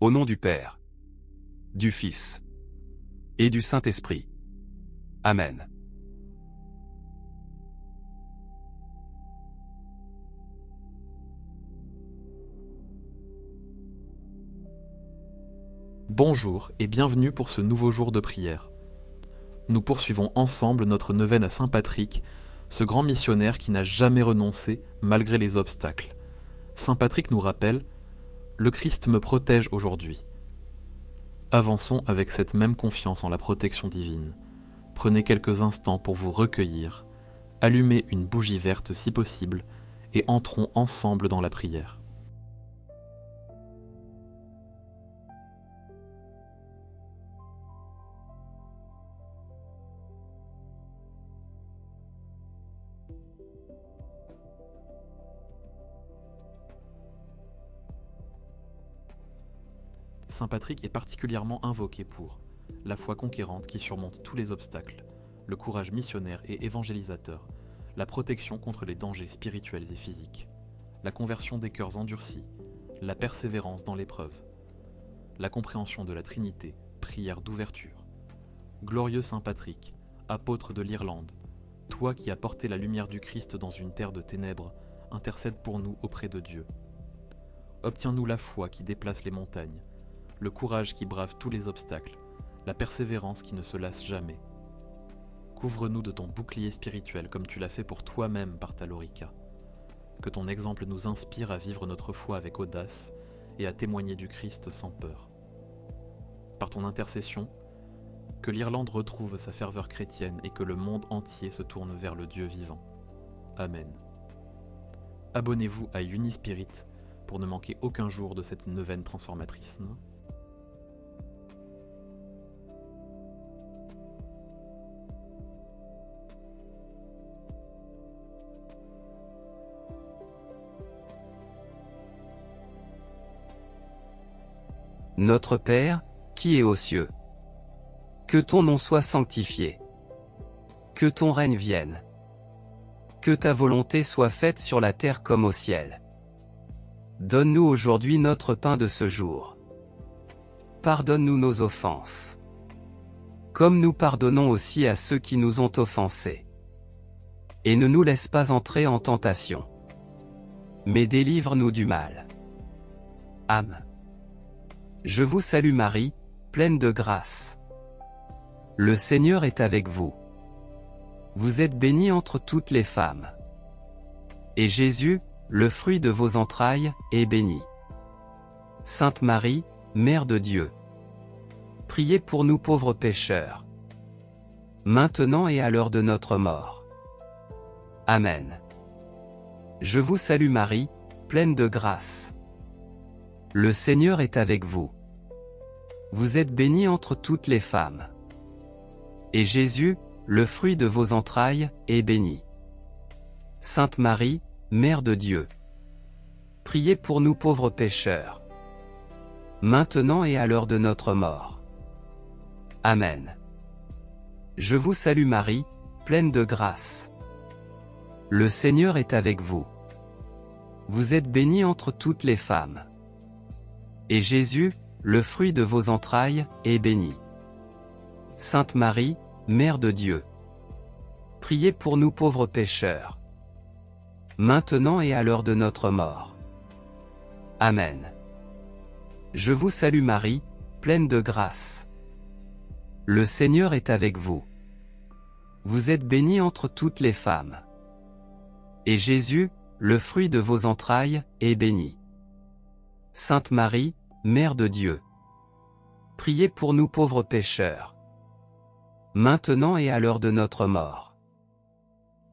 Au nom du Père, du Fils et du Saint-Esprit. Amen. Bonjour et bienvenue pour ce nouveau jour de prière. Nous poursuivons ensemble notre neuvaine à Saint Patrick, ce grand missionnaire qui n'a jamais renoncé malgré les obstacles. Saint Patrick nous rappelle « Le Christ me protège aujourd'hui ». Avançons avec cette même confiance en la protection divine. Prenez quelques instants pour vous recueillir, allumez une bougie verte si possible et entrons ensemble dans la prière. Saint Patrick est particulièrement invoqué pour la foi conquérante qui surmonte tous les obstacles, le courage missionnaire et évangélisateur, la protection contre les dangers spirituels et physiques, la conversion des cœurs endurcis, la persévérance dans l'épreuve, la compréhension de la Trinité, prière d'ouverture. Glorieux Saint Patrick, apôtre de l'Irlande, toi qui as porté la lumière du Christ dans une terre de ténèbres, intercède pour nous auprès de Dieu. Obtiens-nous la foi qui déplace les montagnes, le courage qui brave tous les obstacles, la persévérance qui ne se lasse jamais. Couvre-nous de ton bouclier spirituel comme tu l'as fait pour toi-même par ta Lorica. Que ton exemple nous inspire à vivre notre foi avec audace et à témoigner du Christ sans peur. Par ton intercession, que l'Irlande retrouve sa ferveur chrétienne et que le monde entier se tourne vers le Dieu vivant. Amen. Abonnez-vous à Unispirit pour ne manquer aucun jour de cette neuvaine transformatrice. Notre Père, qui es aux cieux. Que ton nom soit sanctifié. Que ton règne vienne. Que ta volonté soit faite sur la terre comme au ciel. Donne-nous aujourd'hui notre pain de ce jour. Pardonne-nous nos offenses. Comme nous pardonnons aussi à ceux qui nous ont offensés. Et ne nous laisse pas entrer en tentation. Mais délivre-nous du mal. Amen. Je vous salue Marie, pleine de grâce. Le Seigneur est avec vous. Vous êtes bénie entre toutes les femmes. Et Jésus, le fruit de vos entrailles, est béni. Sainte Marie, Mère de Dieu. Priez pour nous pauvres pécheurs. Maintenant et à l'heure de notre mort. Amen. Je vous salue Marie, pleine de grâce. Le Seigneur est avec vous. Vous êtes bénie entre toutes les femmes. Et Jésus, le fruit de vos entrailles, est béni. Sainte Marie, Mère de Dieu. Priez pour nous pauvres pécheurs. Maintenant et à l'heure de notre mort. Amen. Je vous salue Marie, pleine de grâce. Le Seigneur est avec vous. Vous êtes bénie entre toutes les femmes. Et Jésus, le fruit de vos entrailles, est béni. Sainte Marie, Mère de Dieu. Priez pour nous pauvres pécheurs. Maintenant et à l'heure de notre mort. Amen. Je vous salue Marie, pleine de grâce. Le Seigneur est avec vous. Vous êtes bénie entre toutes les femmes. Et Jésus, le fruit de vos entrailles, est béni. Sainte Marie, Mère de Dieu. Priez pour nous pauvres pécheurs. Maintenant et à l'heure de notre mort.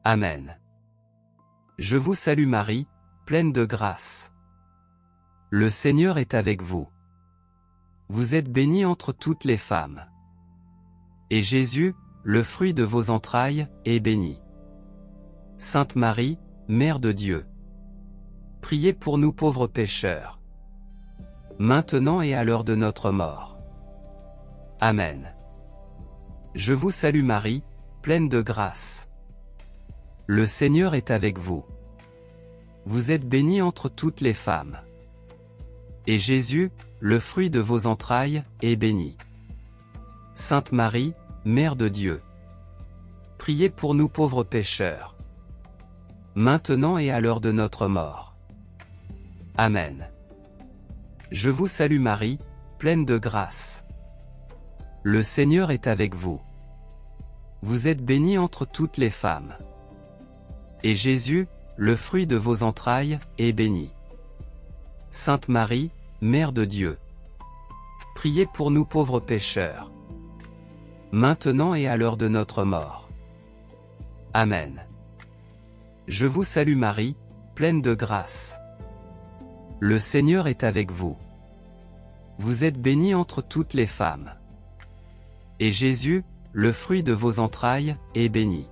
Amen. Je vous salue Marie, pleine de grâce. Le Seigneur est avec vous. Vous êtes bénie entre toutes les femmes. Et Jésus, le fruit de vos entrailles, est béni. Sainte Marie, Mère de Dieu. Priez pour nous pauvres pécheurs. Maintenant et à l'heure de notre mort. Amen. Je vous salue Marie, pleine de grâce. Le Seigneur est avec vous. Vous êtes bénie entre toutes les femmes. Et Jésus, le fruit de vos entrailles, est béni. Sainte Marie, Mère de Dieu, priez pour nous pauvres pécheurs, maintenant et à l'heure de notre mort. Amen. Je vous salue Marie, pleine de grâce. Le Seigneur est avec vous. Vous êtes bénie entre toutes les femmes. Et Jésus, le fruit de vos entrailles, est béni. Sainte Marie, Mère de Dieu, priez pour nous pauvres pécheurs, maintenant et à l'heure de notre mort. Amen. Je vous salue Marie, pleine de grâce. Le Seigneur est avec vous. Vous êtes bénie entre toutes les femmes. Et Jésus, le fruit de vos entrailles, est béni.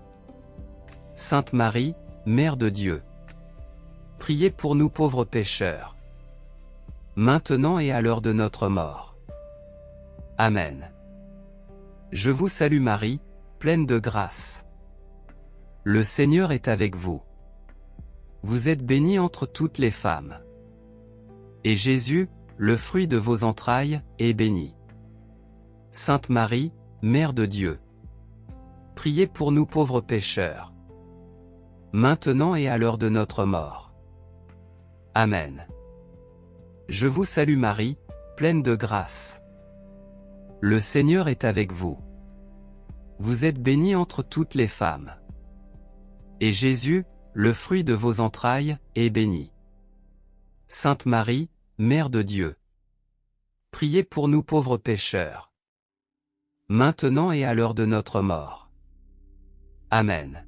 Sainte Marie, Mère de Dieu, priez pour nous pauvres pécheurs, maintenant et à l'heure de notre mort. Amen. Je vous salue Marie, pleine de grâce. Le Seigneur est avec vous. Vous êtes bénie entre toutes les femmes. Et Jésus, le fruit de vos entrailles, est béni. Sainte Marie, Mère de Dieu, priez pour nous pauvres pécheurs, maintenant et à l'heure de notre mort. Amen. Je vous salue Marie, pleine de grâce. Le Seigneur est avec vous. Vous êtes bénie entre toutes les femmes. Et Jésus, le fruit de vos entrailles, est béni. Sainte Marie, Mère de Dieu, priez pour nous pauvres pécheurs, maintenant et à l'heure de notre mort. Amen.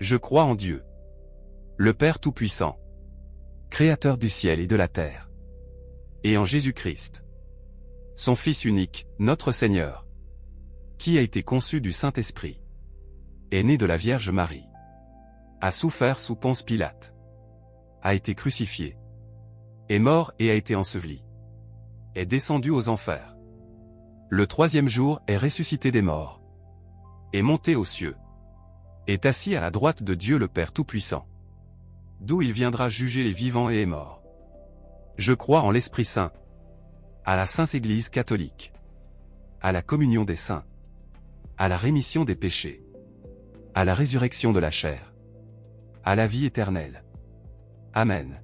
Je crois en Dieu, le Père Tout-Puissant, Créateur du ciel et de la terre, et en Jésus-Christ, son Fils unique, notre Seigneur, qui a été conçu du Saint-Esprit, est né de la Vierge Marie, a souffert sous Ponce Pilate, a été crucifié, est mort et a été enseveli, est descendu aux enfers. Le troisième jour est ressuscité des morts, est monté aux cieux, est assis à la droite de Dieu le Père Tout-Puissant, d'où il viendra juger les vivants et les morts. Je crois en l'Esprit Saint, à la Sainte Église catholique, à la communion des saints, à la rémission des péchés, à la résurrection de la chair, à la vie éternelle. Amen.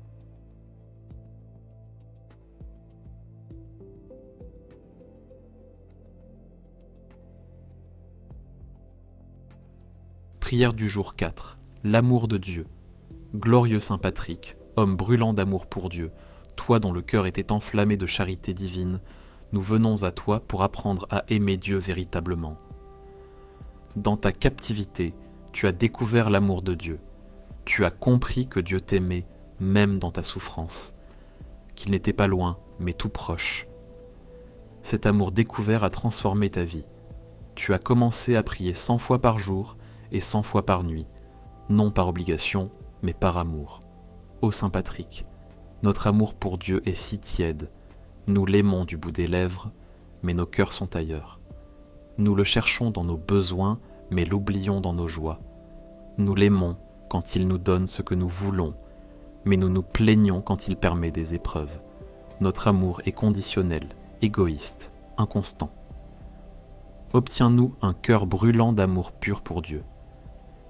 Prière du jour 4. L'amour de Dieu. Glorieux Saint Patrick, homme brûlant d'amour pour Dieu, toi dont le cœur était enflammé de charité divine, nous venons à toi pour apprendre à aimer Dieu véritablement. Dans ta captivité, tu as découvert l'amour de Dieu. Tu as compris que Dieu t'aimait, même dans ta souffrance, qu'il n'était pas loin, mais tout proche. Cet amour découvert a transformé ta vie. Tu as commencé à prier 100 fois par jour et 100 fois par nuit, non par obligation, mais par amour. Ô Saint Patrick, notre amour pour Dieu est si tiède, nous l'aimons du bout des lèvres, mais nos cœurs sont ailleurs. Nous le cherchons dans nos besoins, mais l'oublions dans nos joies. Nous l'aimons quand il nous donne ce que nous voulons, mais nous nous plaignons quand il permet des épreuves. Notre amour est conditionnel, égoïste, inconstant. Obtiens-nous un cœur brûlant d'amour pur pour Dieu.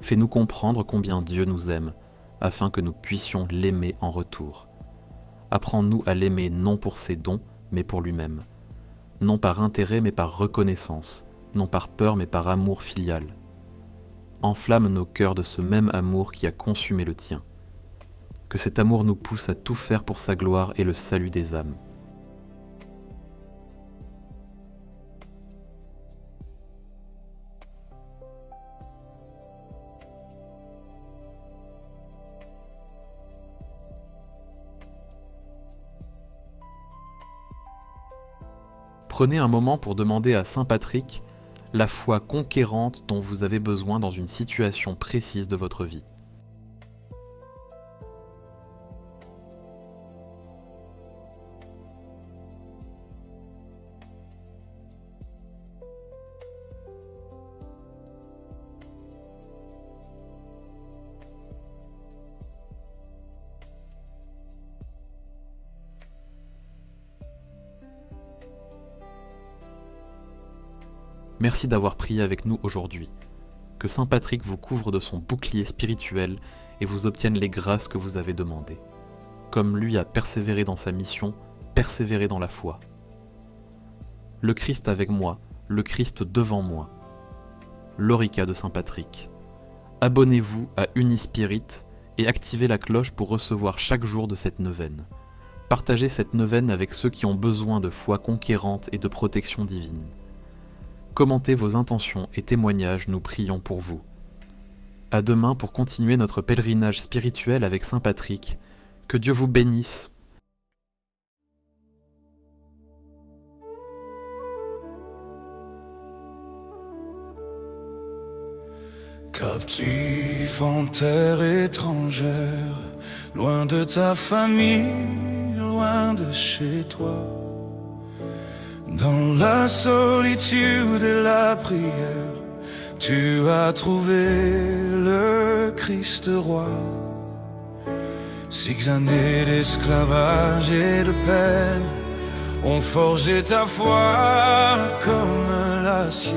Fais-nous comprendre combien Dieu nous aime, afin que nous puissions l'aimer en retour. Apprends-nous à l'aimer non pour ses dons, mais pour lui-même. Non par intérêt, mais par reconnaissance. Non par peur, mais par amour filial. Enflamme nos cœurs de ce même amour qui a consumé le tien. Que cet amour nous pousse à tout faire pour sa gloire et le salut des âmes. Prenez un moment pour demander à Saint Patrick la foi conquérante dont vous avez besoin dans une situation précise de votre vie. Merci d'avoir prié avec nous aujourd'hui. Que Saint Patrick vous couvre de son bouclier spirituel et vous obtienne les grâces que vous avez demandées. Comme lui a persévéré dans sa mission, persévérez dans la foi. Le Christ avec moi, le Christ devant moi. L'Orica de Saint Patrick. Abonnez-vous à Unispirit et activez la cloche pour recevoir chaque jour de cette neuvaine. Partagez cette neuvaine avec ceux qui ont besoin de foi conquérante et de protection divine. Commentez vos intentions et témoignages, nous prions pour vous. À demain pour continuer notre pèlerinage spirituel avec Saint Patrick. Que Dieu vous bénisse. Captif en terre étrangère, loin de ta famille, loin de chez toi. Dans la solitude et la prière, tu as trouvé le Christ roi. 6 années d'esclavage et de peine ont forgé ta foi comme l'acier.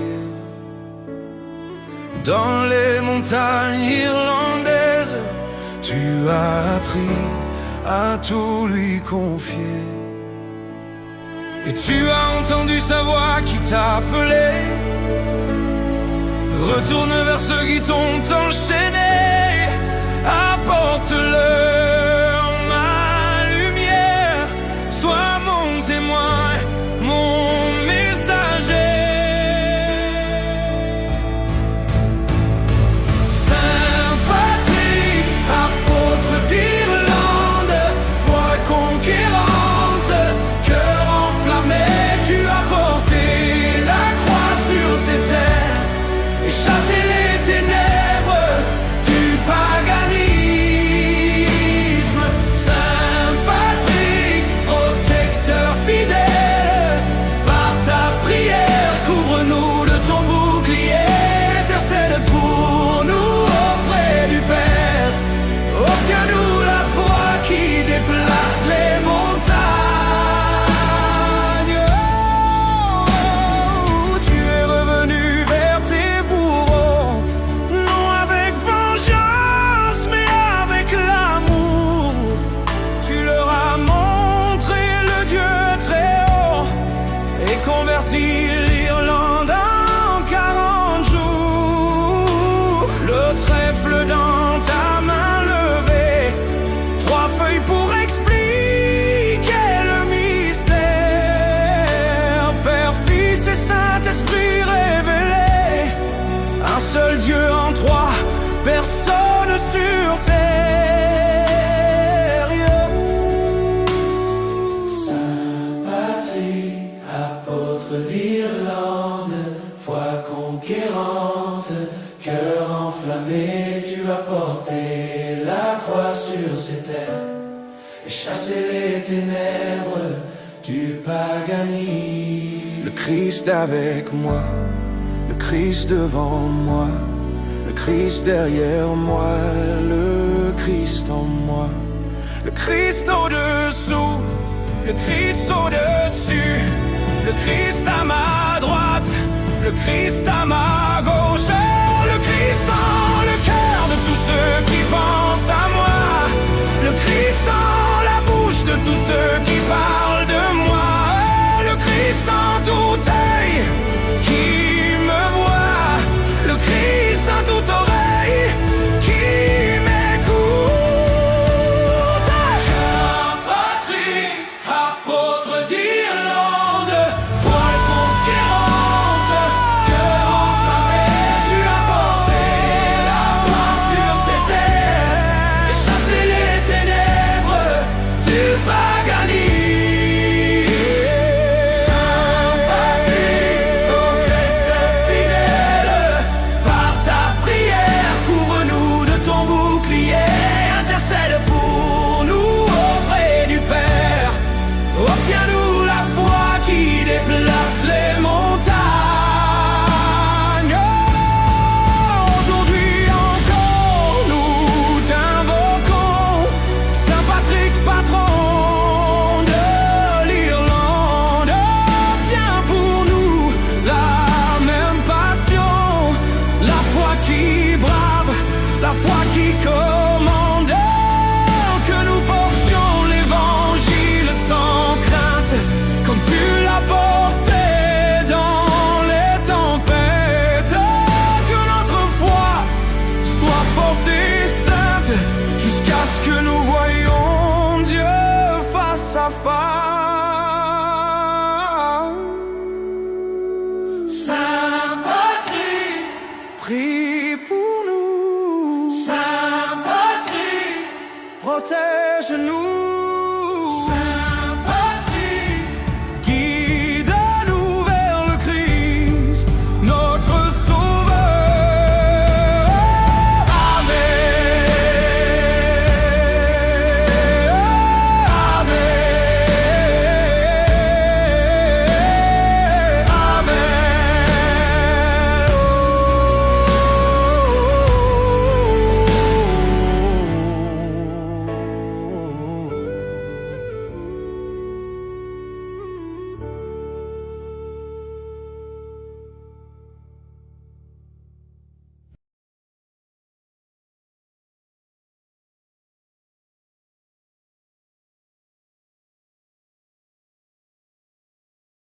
Dans les montagnes irlandaises, tu as appris à tout lui confier. Et tu as entendu sa voix qui t'appelait. Retourne vers ceux qui t'ont enchaîné. Apporte-leur ma lumière. Sois mon témoin, mon messager. L'Irlande en 40 jours, le trèfle dans ta main levée, 3 feuilles pour expliquer le mystère. Père, Fils et Saint-Esprit révélés, un seul Dieu en 3 personnes sur terre. Saint Patrick, apôtre d'Irlande, foi conquérante, cœur enflammé, tu as porté la croix sur ces terres et chassé les ténèbres du paganisme. Le Christ avec moi, le Christ devant moi, le Christ derrière moi, le Christ en moi, le Christ au-dessous, le Christ au-dessus, le Christ à ma droite, le Christ à ma gauche, le Christ dans le cœur de tous ceux qui pensent à moi, le Christ dans la bouche de tous ceux qui parlent de moi, le Christ dans tout œil qui me voit, le Christ dans toute oreille qui m'écoute. Saint Patrick, apôtre d'Irlande, foi conquérante, cœur enflammé, tu parce que nous voyons Dieu face à face. Saint Patrick, Prie pour nous, Saint Patrick, protège-nous.